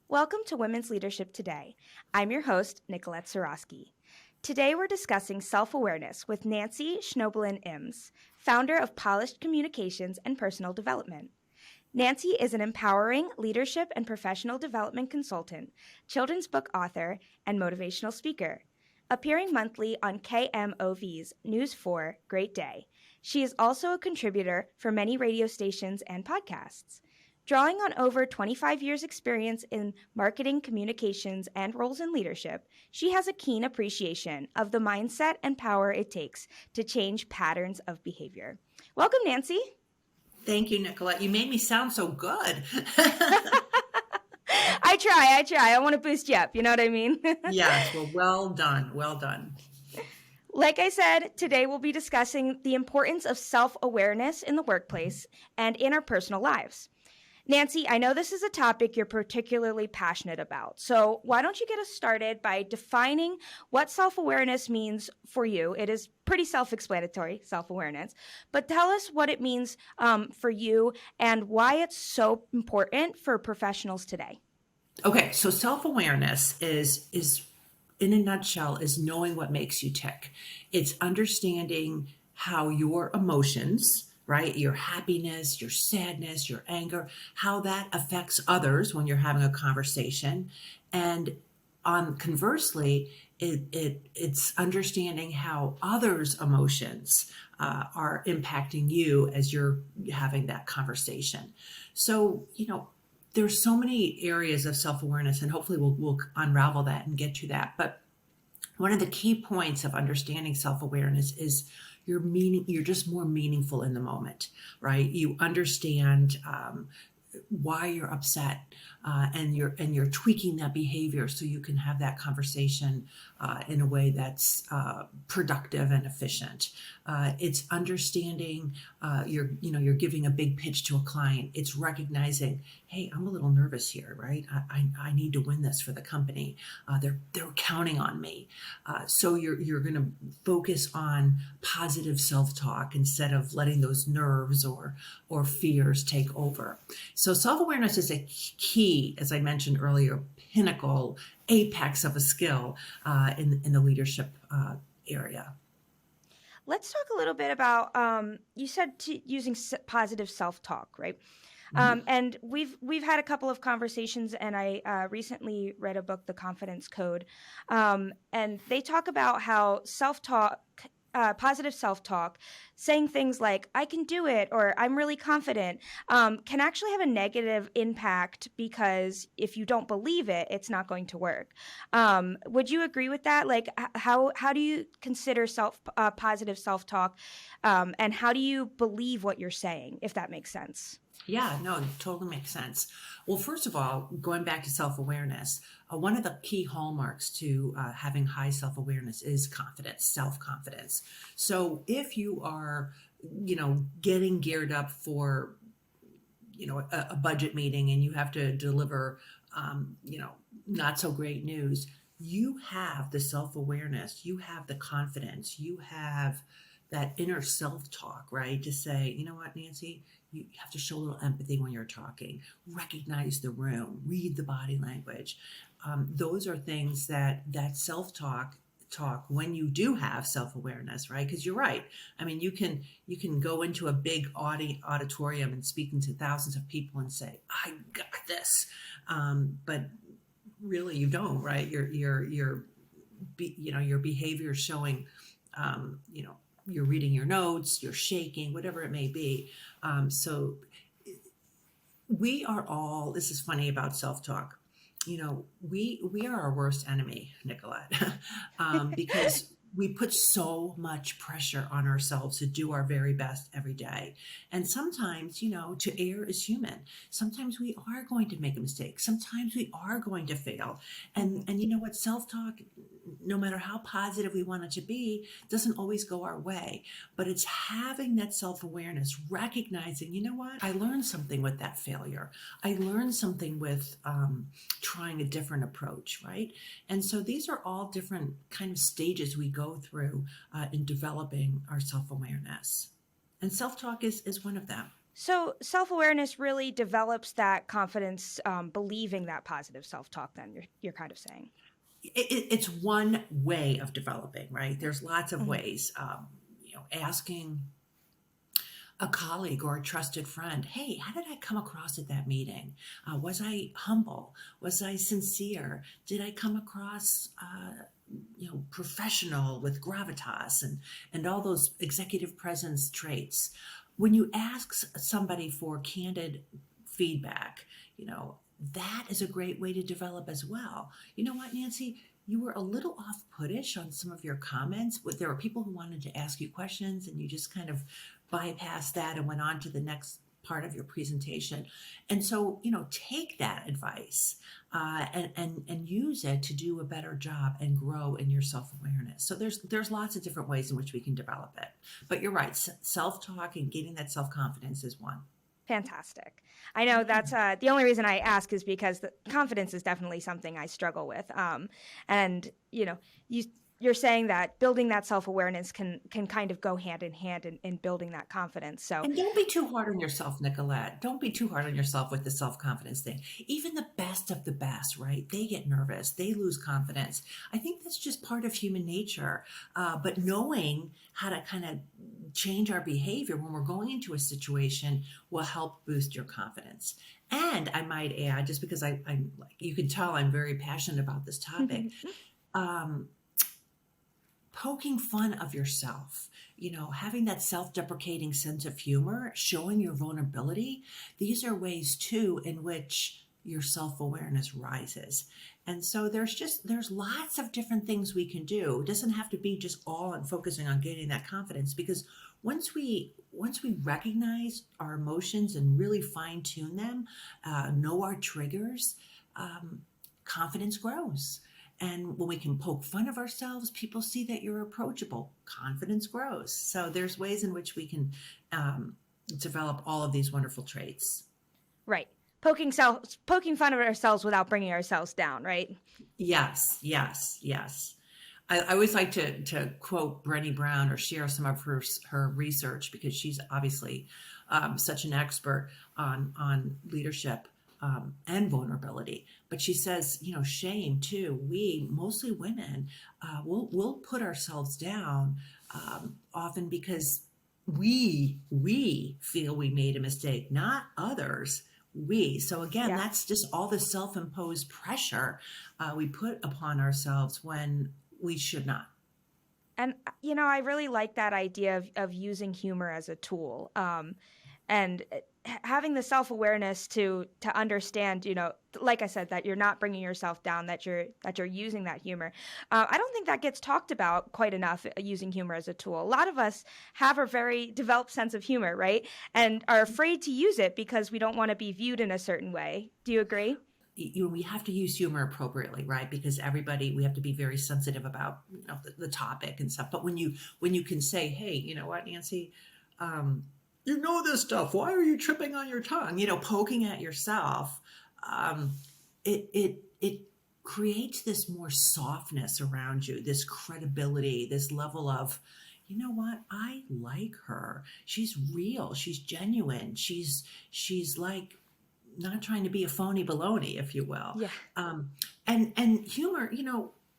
Welcome to Women's Leadership Today. I'm your host, Nikolette. Today we're discussing self-awareness with Nancy Schnoebelen Imbs, founder of Polished Communications and Personal Development. Nancy is an empowering leadership and professional development consultant, children's book author, and motivational speaker. Appearing monthly on KMOV's News 4 Great Day, she is also a contributor for many radio stations and podcasts. Drawing on over 25 years' experience in marketing, communications, and roles in leadership, she has a keen appreciation of the mindset and power it takes to change patterns of behavior. Welcome, Nancy. Thank you, Nikolette. You made me sound so good. I try. I want to boost you up. You know what I mean? Yes. Well done. Well done. Like I said, today we'll be discussing the importance of self-awareness in the workplace and in our personal lives. Nancy, I know this is a topic you're particularly passionate about, so why don't you get us started by defining what self-awareness means for you? It is pretty self-explanatory, self-awareness, but tell us what it means for you and why it's so important for professionals today. Okay, so self-awareness is in a nutshell, is knowing what makes you tick. It's understanding how your emotions, right? Your happiness, your sadness, your anger, how that affects others when you're having a conversation. And conversely, it's understanding how others' emotions are impacting you as you're having that conversation. So, there's so many areas of self-awareness, and hopefully we'll unravel that and get to that. But one of the key points of understanding self-awareness is you're just more meaningful in the moment, right? You understand why you're upset, and you're tweaking that behavior so you can have that conversation in a way that's productive and efficient. It's understanding you're giving a big pitch to a client. It's recognizing, hey, I'm a little nervous here, right? I need to win this for the company. They're counting on me. So you're going to focus on positive self-talk instead of letting those nerves or fears take over. So self-awareness is a key, as I mentioned earlier, pinnacle, apex of a skill in the leadership area. Let's talk a little bit about, you said using positive self-talk, right? And we've had a couple of conversations, and I recently read a book, The Confidence Code, and they talk about how self-talk, positive self-talk, saying things like, I can do it, or I'm really confident, can actually have a negative impact because if you don't believe it, it's not going to work. Would you agree with that? Like, how do you consider positive self-talk, and how do you believe what you're saying, if that makes sense? Yeah, no, it totally makes sense. Well, first of all, going back to self-awareness, one of the key hallmarks to having high self-awareness is confidence, self-confidence. So if you are, getting geared up for, a budget meeting and you have to deliver, not so great news, you have the self-awareness, you have the confidence, you have that inner self-talk, right? To say, you know what, Nancy, you have to show a little empathy when you're talking, recognize the room, read the body language. Those are things that self-talk when you do have self-awareness, right? Because you're right. I mean, you can go into a big auditorium and speaking to thousands of people and say, I got this. But really you don't, right? Your behavior is showing, you're reading your notes, you're shaking, whatever it may be. So we are all, this is funny about self-talk. We are our worst enemy, Nikolette, because we put so much pressure on ourselves to do our very best every day. And sometimes, to err is human. Sometimes we are going to make a mistake. Sometimes we are going to fail. And you know what? Self-talk no matter how positive we want it to be, doesn't always go our way. But it's having that self-awareness, recognizing, you know what, I learned something with that failure. I learned something with trying a different approach, right? And so these are all different kind of stages we go through in developing our self-awareness. And self-talk is one of them. So self-awareness really develops that confidence, believing that positive self-talk. Then you're kind of saying. It's one way of developing, right? There's lots of Mhm. ways. Asking a colleague or a trusted friend, hey, how did I come across at that meeting? Was I humble? Was I sincere? Did I come across, professional with gravitas and all those executive presence traits? When you ask somebody for candid feedback, that is a great way to develop as well. You know what, Nancy? You were a little off-puttish on some of your comments. There were people who wanted to ask you questions, and you just kind of bypassed that and went on to the next part of your presentation. And so, take that advice and use it to do a better job and grow in your self-awareness. So there's lots of different ways in which we can develop it. But you're right, self-talk and getting that self-confidence is one. Fantastic. I know Yeah. that's the only reason I ask is because the confidence is definitely something I struggle with. And you're saying that building that self awareness can kind of go hand in hand in building that confidence. So And don't be too hard on yourself, Nicolette. Don't be too hard on yourself with the self confidence thing. Even the best of the best, right? They get nervous, they lose confidence. I think that's just part of human nature. But knowing how to kind of change our behavior when we're going into a situation will help boost your confidence. And I might add, just because I'm like, you can tell I'm very passionate about this topic. Um, Poking fun of yourself, having that self deprecating sense of humor, showing your vulnerability, these are ways too in which your self awareness rises. And so there's lots of different things we can do. It doesn't have to be just all on focusing on gaining that confidence because once we recognize our emotions and really fine tune them, know our triggers, um, confidence grows. And when we can poke fun of ourselves, people see that you're approachable. Confidence grows. So there's ways in which we can develop all of these wonderful traits. right, poking fun of ourselves without bringing ourselves down. Right. Yes, yes, yes. I always like to quote Brené Brown or share some of her research because she's obviously such an expert on leadership and vulnerability. But she says, shame too. We, mostly women, will put ourselves down often because we feel we made a mistake, not others. We. So again, Yeah. that's just all the self-imposed pressure we put upon ourselves when we should not. And I really like that idea of using humor as a tool, and having the self awareness to understand, like I said, that you're not bringing yourself down, that you're using that humor. I don't think that gets talked about quite enough. Using humor as a tool. A lot of us have a very developed sense of humor, right, and are afraid to use it because we don't want to be viewed in a certain way. Do you agree? We have to use humor appropriately, right? Because we have to be very sensitive about the topic and stuff. But when you can say, hey, you know what, Nancy, um, you know this stuff. Why are you tripping on your tongue? Poking at yourself. Um, it creates this more softness around you, this credibility, this level of, you know what, I like her. She's real. She's genuine. She's like not trying to be a phony baloney, if you will. Yeah. Um, and humor,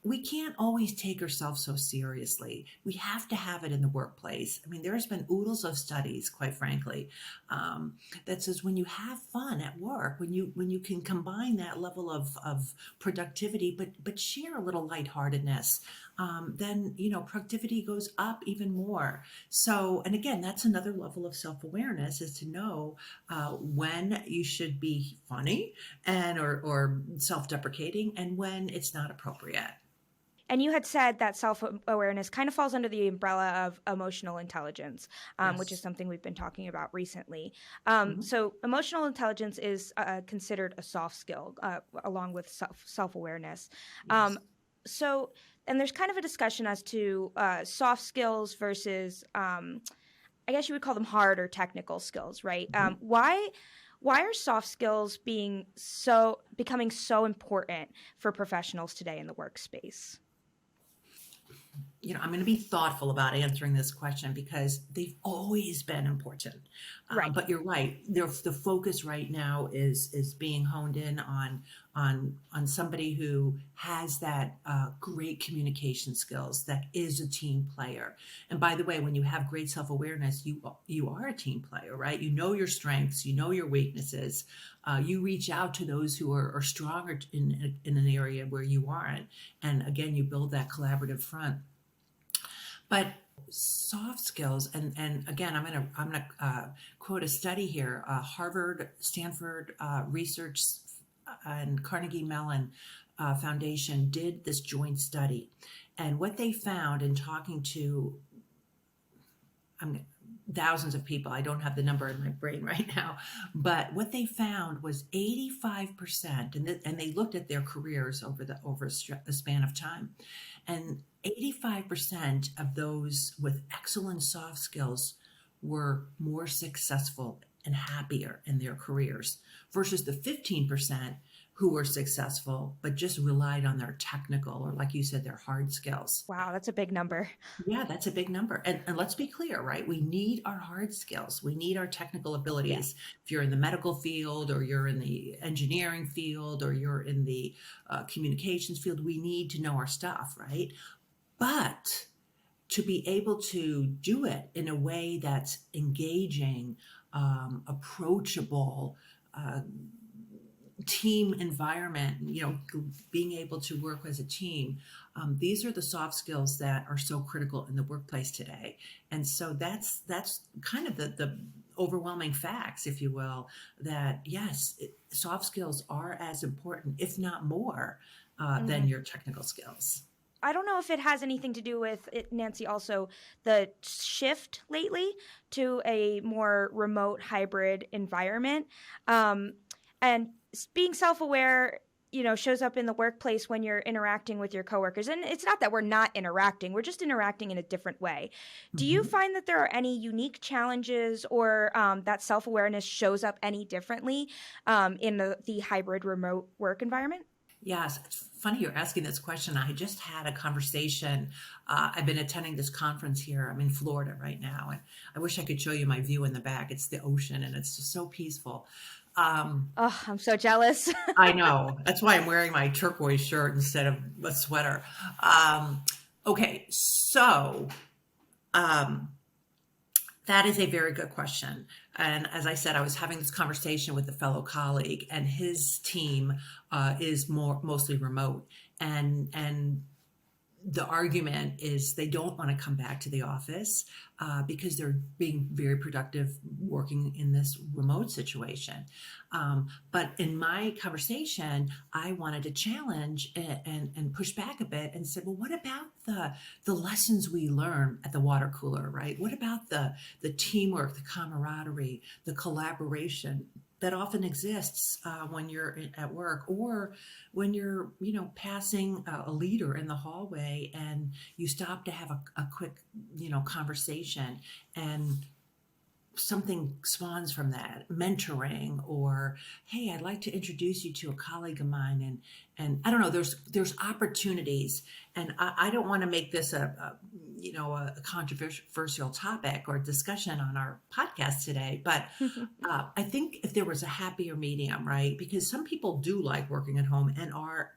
we can't always take ourselves so seriously. We have to have it in the workplace. I mean, there's been oodles of studies, quite frankly, that says when you have fun at work, when you can combine that level of productivity, but share a little lightheartedness, then productivity goes up even more. So, and again, that's another level of self awareness is to know when you should be funny and or self deprecating, and when it's not appropriate. And you had said that self awareness kind of falls under the umbrella of emotional intelligence, which is Yes. something we've been talking about recently. Mhm. So, emotional intelligence is considered a soft skill along with self awareness. Um, Yes. so, and there's kind of a discussion as to soft skills versus, I guess you would call them hard or technical skills, right? Why are soft skills becoming so important for professionals today in the workspace? I'm going to be thoughtful about answering this question because they've always been important. Right. But you're right. The focus right now is being honed in on somebody who has that great communication skills, that is a team player. And by the way, when you have great self awareness, you are a team player, right? You know your strengths, you know your weaknesses. You reach out to those who are stronger in an area where you aren't, and again, you build that collaborative front. But soft skills, and again, I'm gonna quote a study here. Harvard, Stanford research and Carnegie Mellon Foundation did this joint study, and what they found in talking to I'm, thousands of people. I don't have the number in my brain right now, but what they found was 85%, and they looked at their careers over a span of time, and 85% of those with excellent soft skills were more successful and happier in their careers versus the 15% who were successful but just relied on their technical, or like you said, their hard skills. Wow, that's a big number. Yeah, that's a big number. And let's be clear, right? We need our hard skills. We need our technical Yeah. abilities. If you're in the medical field, or you're in the engineering field, or you're in the communications field, we need to know our stuff, right? But to be able to do it in a way that's engaging, approachable, uh, team environment, being able to work as a team. These are the soft skills that are so critical in the workplace today. And so that's kind of the overwhelming facts, if you will, that yes, soft skills are as important, if not more, than Mhm. your technical skills. I don't know if it has anything to do with it, Nancy, also the shift lately to a more remote hybrid environment. Um, and being self aware, shows up in the workplace when you're interacting with your coworkers. And it's not that we're not interacting, we're just interacting in a different way. Do you Mhm. find that there are any unique challenges or that self awareness shows up any differently in the hybrid remote work environment? Yes, it's funny you're asking this question. I just had a conversation. I've been attending this conference here. I'm in Florida right now, and I wish I could show you my view in the back. It's the ocean, and it's just so peaceful. Um, Oh, I'm so jealous. I know. That's why I'm wearing my turquoise shirt instead of a sweater. Um, okay, so um, that is a very good question. And as I said, I was having this conversation with a fellow colleague, and his team is mostly remote, and the argument is they don't want to come back to the office because they're being very productive working in this remote situation. But in my conversation, I wanted to challenge and push back a bit and said, well, what about the lessons we learn at the water cooler, right? What about the teamwork, the camaraderie, the collaboration that often exists when you're at work, or when you're passing a leader in the hallway and you stop to have a quick conversation, and something spawns from that, mentoring, or hey, I'd like to introduce you to a colleague of mine, and I don't know, there's opportunities. And I don't want to make this a controversial topic or discussion on our podcast today, but I think if there was a happier medium, right? Because some people do like working at home and are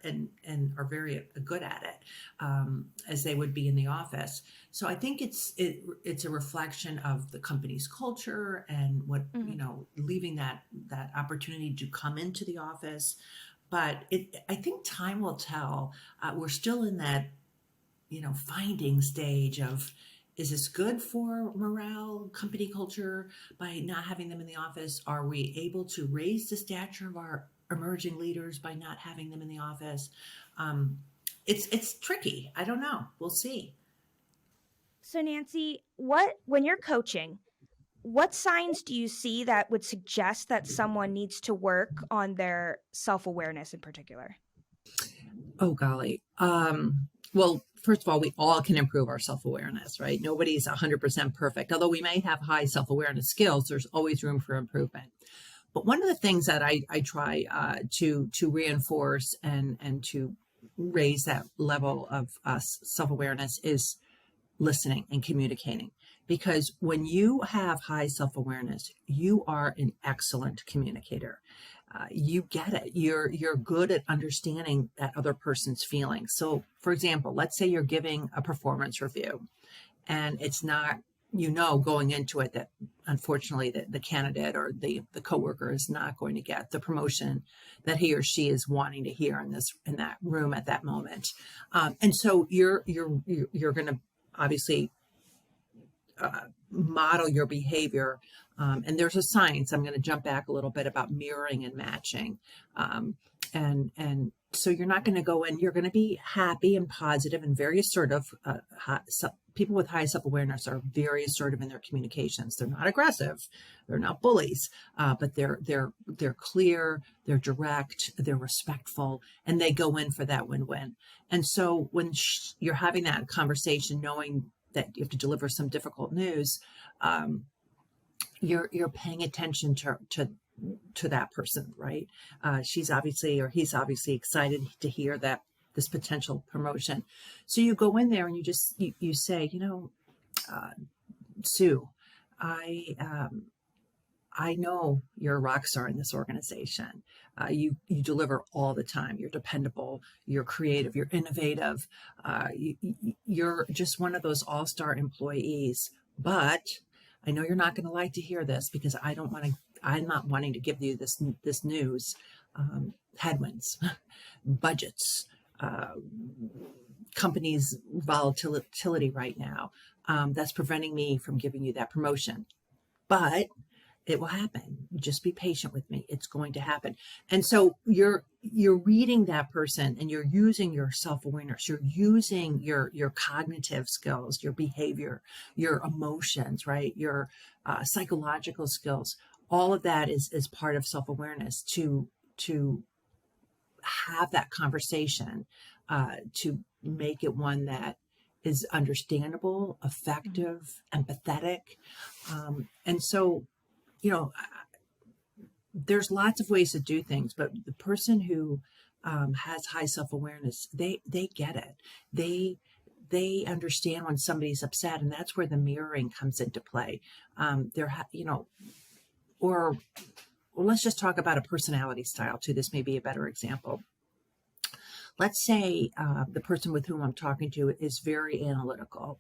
very good at it, as they would be in the office. So I think it's a reflection of the company's culture, and what Mhm. leaving that opportunity to come into the office. But I think time will tell. We're still in that finding stage of, is this good for morale, company culture, by not having them in the office? Are we able to raise the stature of our emerging leaders by not having them in the office? Um, it's tricky. I don't know. We'll see. So Nancy, when you're coaching, what signs do you see that would suggest that someone needs to work on their self-awareness in particular? Oh golly. Well, first of all, we all can improve our self-awareness, right? Nobody's 100% perfect. Although we may have high self-awareness skills, there's always room for improvement. But one of the things that I try to reinforce and to raise that level of self-awareness is listening and communicating. Because when you have high self-awareness, you are an excellent communicator. You get it. You're good at understanding that other person's feelings. So, for example, let's say you're giving a performance review, and it's not, going into it, that unfortunately the candidate or the coworker is not going to get the promotion that he or she is wanting to hear in that room at that moment. And so you're going to obviously model your behavior. And there's a science, I'm going to jump back a little bit, about mirroring and matching. And so you're not going to go in, you're going to be happy and positive and very assertive. People with high self-awareness are very assertive in their communications. They're not aggressive, they're not bullies, but they're clear, they're direct, they're respectful, and they go in for that win-win. And so when you're having that conversation, knowing that you have to deliver some difficult news, you're paying attention to that person, right? She's obviously, or he's obviously excited to hear that this potential promotion. So you go in there and you say, Sue, I know you're a rock star in this organization. You deliver all the time. You're dependable. You're creative. You're innovative. You're just one of those all-star employees. But I know you're not going to like to hear this, because I'm not wanting to give you this news. Headwinds, budgets, companies' volatility right now. That's preventing me from giving you that promotion. But it will happen. Just be patient with me. It's going to happen. And so you're reading that person, and you're using your self-awareness. You're using your cognitive skills, your behavior, your emotions, right? Your psychological skills. All of that is part of self-awareness to have that conversation, to make it one that is understandable, effective, empathetic. And so, there's lots of ways to do things, but the person who has high self-awareness, they get it. They understand when somebody's upset, and that's where the mirroring comes into play. Or let's just talk about a personality style too. This may be a better example. Let's say the person with whom I'm talking to is very analytical.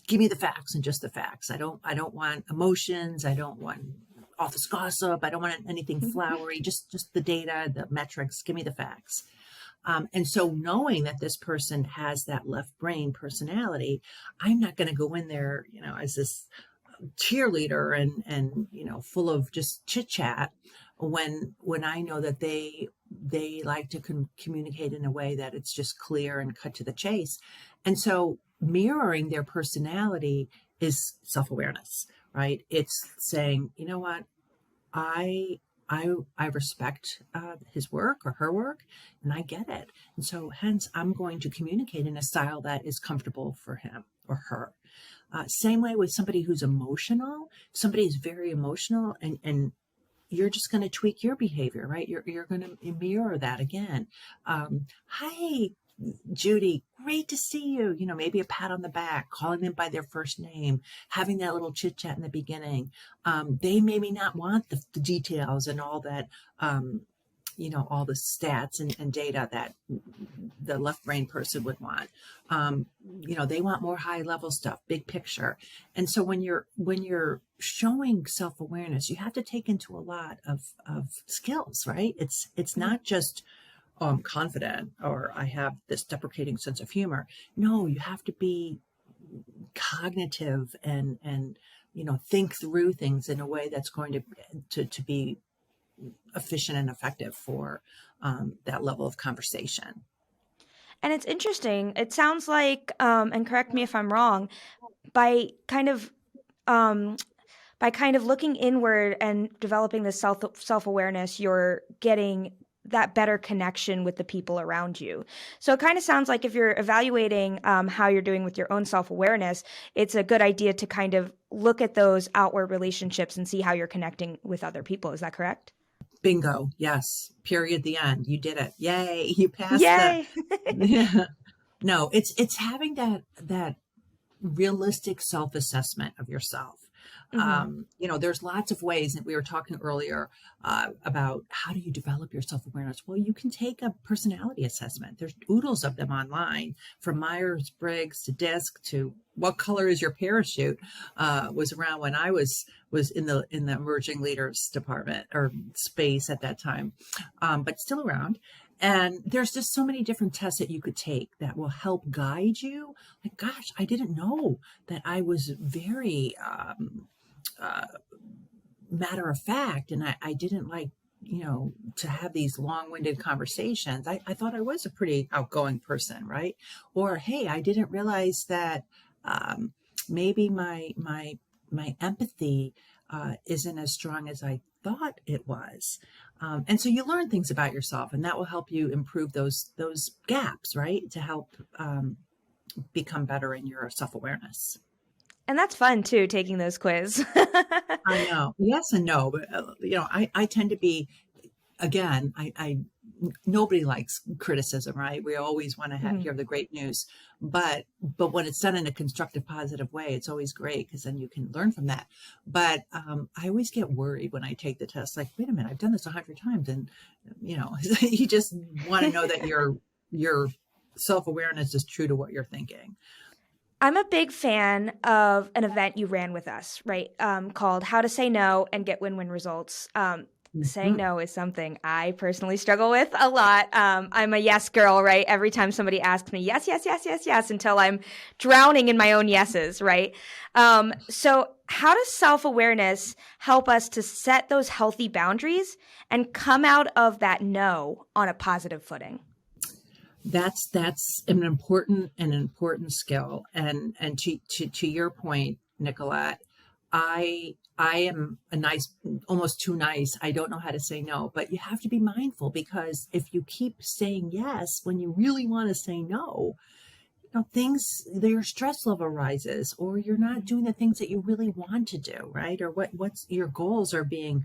Give me the facts and just the facts. I don't want emotions. I don't want office gossip. I don't want anything flowery. Just the data, the metrics. Give me the facts. And so knowing that this person has that left brain personality, I'm not going to go in there, as this cheerleader and full of just chit chat, when I know that they like to communicate in a way that it's just clear and cut to the chase. And so mirroring their personality is self-awareness, right? It's saying, you know what, I respect his work or her work, and I get it. And so hence I'm going to communicate in a style that is comfortable for him or her. Same way with somebody who's emotional. Somebody is very emotional, and you're just going to tweak your behavior, right? You're going to mirror that again. Hi, Judy, great to see you. Maybe a pat on the back, calling them by their first name, having that little chit chat in the beginning. They maybe not want the details and all that, all the stats and data that the left brain person would want. They want more high level stuff, big picture. And so when you're showing self-awareness, you have to take into a lot of skills, right? It's not just, oh, I'm confident, or I have this deprecating sense of humor. No, you have to be cognitive and think through things in a way that's going to be efficient and effective for that level of conversation. And it's interesting. It sounds like, and correct me if I'm wrong, by kind of um, looking inward and developing this self awareness, you're getting that better connection with the people around you. So it kind of sounds like if you're evaluating how you're doing with your own self-awareness, it's a good idea to kind of look at those outward relationships and see how you're connecting with other people. Is that correct? Bingo. Yes. Period. The end. You did it. Yay. You passed the, Yay. yeah. No, it's having that realistic self-assessment of yourself. Hmm. There's lots of ways that we were talking earlier about how do you develop your self-awareness. Well, you can take a personality assessment. There's oodles of them online, from Myers-Briggs to DISC to what color is your parachute. Was around when I was in the emerging leaders department or space at that time, but still around. And there's just so many different tests that you could take that will help guide you. Like, gosh, I didn't know that I was very matter of fact, and I didn't like, to have these long-winded conversations. I thought I was a pretty outgoing person, right? Or, hey, I didn't realize that maybe my empathy isn't as strong as I thought it was. And so you learn things about yourself, and that will help you improve those gaps, right? To help become better in your self-awareness. And that's fun too, taking those quiz. I know. Yes and no, but I tend to be, again, nobody likes criticism, right? We always want to Mhm. hear the great news, but when it's done in a constructive, positive way, it's always great because then you can learn from that. But I always get worried when I take the test. Like, wait a minute, I've done this 100 times, and you just want to know that your self-awareness is true to what you're thinking. I'm a big fan of an event you ran with us, right? Called How to Say No and Get Win-Win Results. Saying Mhm. no is something I personally struggle with a lot. I'm a yes girl, right? Every time somebody asks me, yes, yes, yes, yes, yes, until I'm drowning in my own yeses, right? So how does self-awareness help us to set those healthy boundaries and come out of that no on a positive footing? That's an important skill, and to your point, Nicolette, I am a nice, almost too nice. I don't know how to say no, but you have to be mindful, because if you keep saying yes when you really want to say no, things, your stress level rises, or you're not doing the things that you really want to do, right? Or what's your goals are being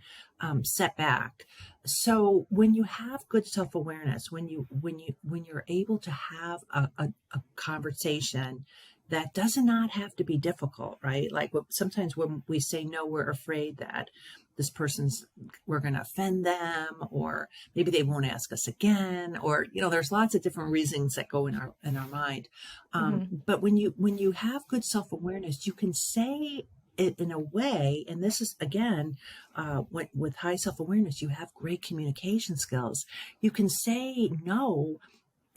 set back. So when you have good self-awareness, when you're able to have a conversation that does not have to be difficult, right? Like, sometimes when we say no, we're afraid that this person's, we're going to offend them, or maybe they won't ask us again, or there's lots of different reasons that go in our mind. Hmm. But when you have good self-awareness, you can say it in a way, and this is, again, with high self-awareness, you have great communication skills. You can say no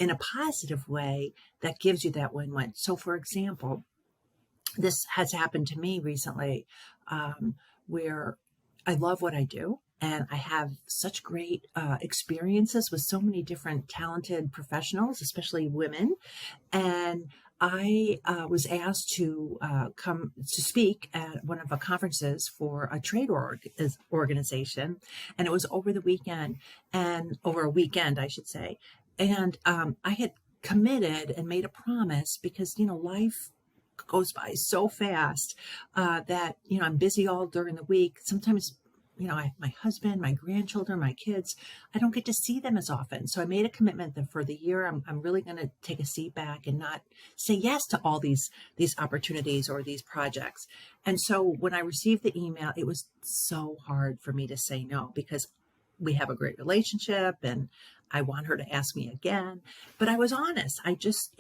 in a positive way that gives you that win-win. So, for example, this has happened to me recently, where I love what I do, and I have such great experiences with so many different talented professionals, especially women. And I was asked to come to speak at one of the conferences for a trade organization, and it was over the weekend, and over a weekend, I should say. And I had committed and made a promise, because life goes by so fast, that I'm busy all during the week. Sometimes my husband, my grandchildren, my kids, I don't get to see them as often. So I made a commitment that for the year, I'm really going to take a seat back and not say yes to all these opportunities or these projects. And so when I received the email, it was so hard for me to say no, because we have a great relationship, and I want her to ask me again. But I was honest.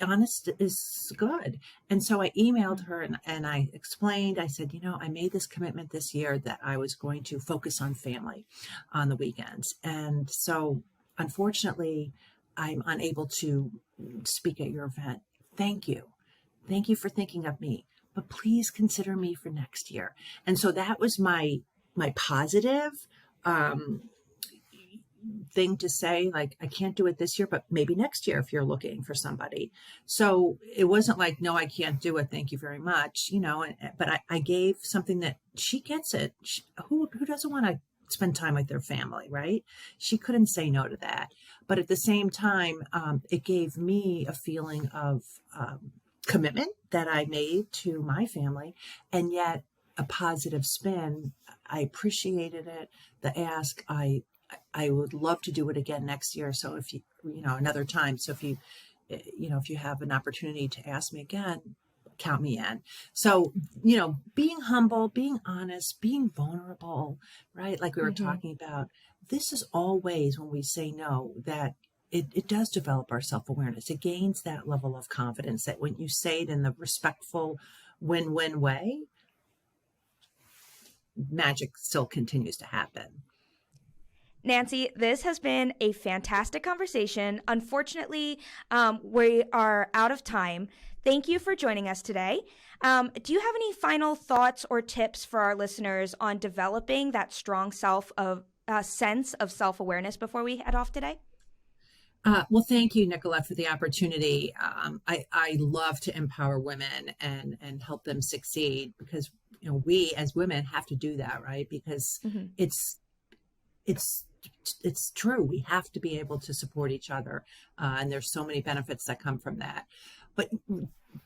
Honest is good. And so I emailed her, and I explained, I said, I made this commitment this year that I was going to focus on family on the weekends. And so, unfortunately, I'm unable to speak at your event. Thank you. Thank you for thinking of me, but please consider me for next year. And so that was my positive um, thing to say. Like, I can't do it this year, but maybe next year if you're looking for somebody. So it wasn't like, no, I can't do it, thank you very much, but I gave something that she gets it. Who doesn't want to spend time with their family, right? She couldn't say no to that. But at the same time, it gave me a feeling of commitment that I made to my family, and yet a positive spin. I appreciated it. The ask, I would love to do it again next year. So if another time. So if if you have an opportunity to ask me again, count me in. So, being humble, being honest, being vulnerable, right? Like we were talking about, this is all ways when we say no that it does develop our self-awareness. It gains that level of confidence that when you say it in the respectful win-win way, magic still continues to happen. Nancy, this has been a fantastic conversation. Unfortunately, we are out of time. Thank you for joining us today. Do you have any final thoughts or tips for our listeners on developing that strong sense of self-awareness before we head off today? Well, thank you, Nikolette, for the opportunity. I love to empower women and help them succeed because we as women have to do that, right? Because it's true. We have to be able to support each other, and there's so many benefits that come from that. But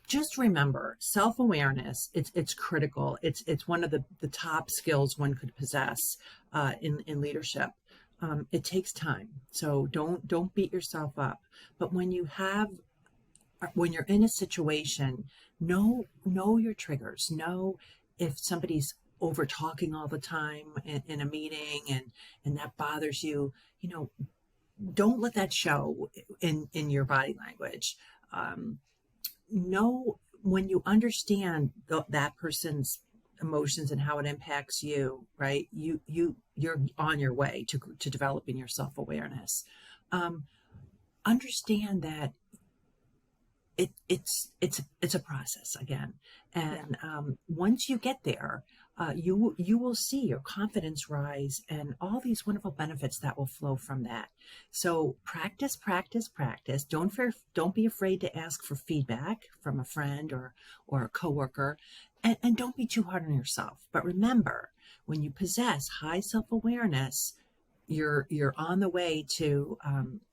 just remember, self-awareness, it's critical. It's one of the top skills one could possess in leadership. It takes time. So don't beat yourself up. But when you're in a situation, know your triggers. Know if somebody's over talking all the time in a meeting and that bothers you, don't let that show in your body language. Know when you understand that person's emotions and how it impacts you, right? You're on your way to developing your self-awareness. Understand that it's a process again, and once you get there, you will see your confidence rise and all these wonderful benefits that will flow from that. So practice. Don't be afraid to ask for feedback from a friend or a coworker, and don't be too hard on yourself. But remember, when you possess high self-awareness, you're on the way to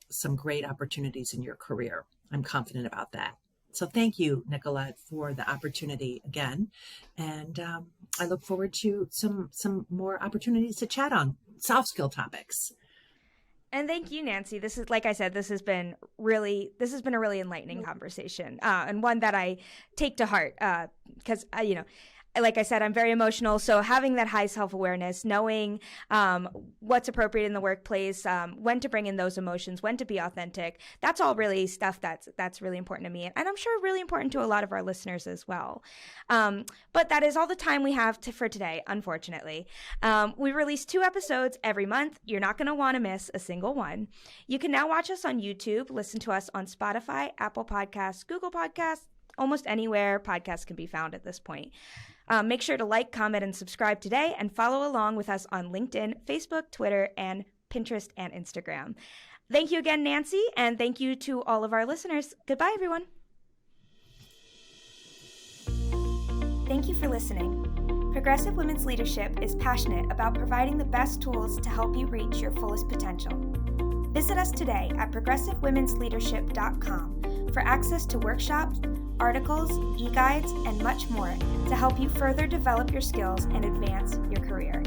some great opportunities in your career. I'm confident about that. So thank you, Nikolette, for the opportunity again. And I look forward to some more opportunities to chat on soft skill topics. And thank you, Nancy. This is, like I said, this has been a really enlightening conversation, and one that I take to heart because, like I said, I'm very emotional. So having that high self-awareness, knowing what's appropriate in the workplace, when to bring in those emotions, when to be authentic, that's all really stuff that's really important to me. And I'm sure really important to a lot of our listeners as well. But that is all the time we have for today, unfortunately. We release 2 episodes every month. You're not going to want to miss a single one. You can now watch us on YouTube, listen to us on Spotify, Apple Podcasts, Google Podcasts, almost anywhere podcasts can be found at this point. Make sure to like, comment, and subscribe today, and follow along with us on LinkedIn, Facebook, Twitter, and Pinterest and Instagram. Thank you again, Nancy, and thank you to all of our listeners. Goodbye, everyone. Thank you for listening. Progressive Women's Leadership is passionate about providing the best tools to help you reach your fullest potential. Visit us today at progressivewomensleadership.com for access to workshops, articles, e-guides, and much more to help you further develop your skills and advance your career.